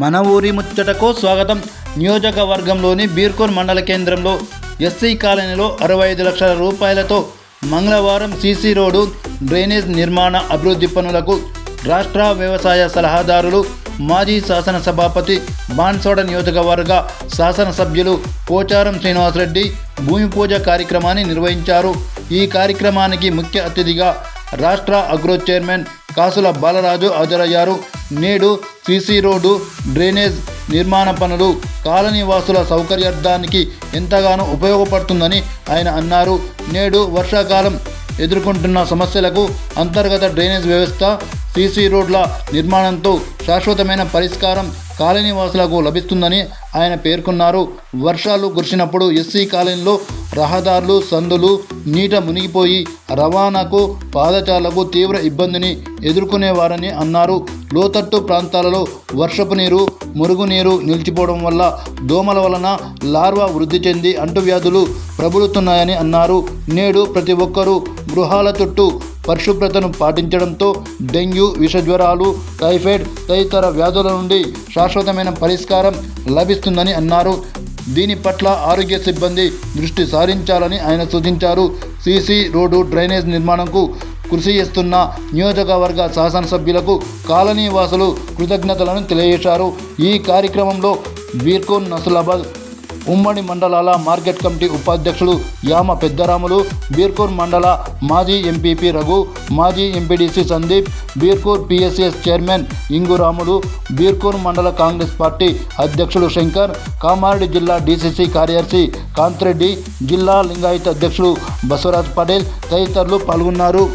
మన ఊరి ముచ్చటకు స్వాగతం. నియోజకవర్గంలోని బీర్కూర్ మండల కేంద్రంలో ఎస్సీ కాలనీలో 65 లక్షల రూపాయలతో మంగళవారం సీసీ రోడ్డు, డ్రైనేజ్ నిర్మాణ అభివృద్ధి పనులకు రాష్ట్ర వ్యవసాయ సలహాదారులు, మాజీ శాసనసభాపతి, బాన్సోడ నియోజకవర్గ శాసనసభ్యులు పోచారం శ్రీనివాసరెడ్డి భూమి పూజ కార్యక్రమాన్ని నిర్వహించారు. ఈ కార్యక్రమానికి ముఖ్య అతిథిగా రాష్ట్ర అగ్రో చైర్మన్ కాసుల బాలరాజు హాజరయ్యారు. నేడు సీసీ రోడ్డు, డ్రైనేజ్ నిర్మాణ పనులు కాలనీ వాసుల సౌకర్యార్థానికి ఎంతగానో ఉపయోగపడుతుందని ఆయన అన్నారు. నేడు వర్షాకాలం ఎదుర్కొంటున్న సమస్యలకు అంతర్గత డ్రైనేజ్ వ్యవస్థ, సీసీ రోడ్ల నిర్మాణంతో శాశ్వతమైన పరిష్కారం కాలనీ వాసులకు లభిస్తుందని ఆయన పేర్కొన్నారు. వర్షాలు కురిసినప్పుడు ఎస్సీ కాలనీలో రహదారులు, సందులు నీట మునిగిపోయి రవాణాకు, పాదచారులకు తీవ్ర ఇబ్బందిని ఎదుర్కొనేవారని అన్నారు. లోతట్టు ప్రాంతాలలో వర్షపు నీరు, మురుగునీరు నిలిచిపోవడం వల్ల దోమల వలన లార్వా వృద్ధి చెంది అంటువ్యాధులు ప్రబలుతున్నాయని అన్నారు. నేడు ప్రతి ఒక్కరూ గృహాల చుట్టూ పరిశుభ్రతను పాటించడంతో డెంగ్యూ, విషజ్వరాలు, టైఫాయిడ్ తదితర వ్యాధుల నుండి శాశ్వతమైన పరిష్కారం లభిస్తుందని అన్నారు. దీని పట్ల ఆరోగ్య సిబ్బంది దృష్టి సారించాలని ఆయన సూచించారు. సీసీ రోడ్డు, డ్రైనేజ్ నిర్మాణంకు కృషి చేస్తున్న నియోజకవర్గ శాసనసభ్యులకు కాలనీ వాసులు కృతజ్ఞతలను తెలియజేశారు. ఈ కార్యక్రమంలో బీర్కూర్, నసులాబాద్ ఉమ్మడి మండలాల మార్కెట్ కమిటీ ఉపాధ్యక్షులు యామ పెద్దరాములు, బీర్కూర్ మండల మాజీ ఎంపీపీ రఘు, మాజీ MPDC Sandeep, Birkur PSS chairman Inguramulu, Birkur మండల కాంగ్రెస్ పార్టీ అధ్యక్షులు శంకర్, కామారెడ్డి జిల్లా డీసీసీ కార్యదర్శి కాంతిరెడ్డి, జిల్లా లింగాయత్ అధ్యక్షులు బసవరాజ్ పటేల్ తదితరులు పాల్గొన్నారు.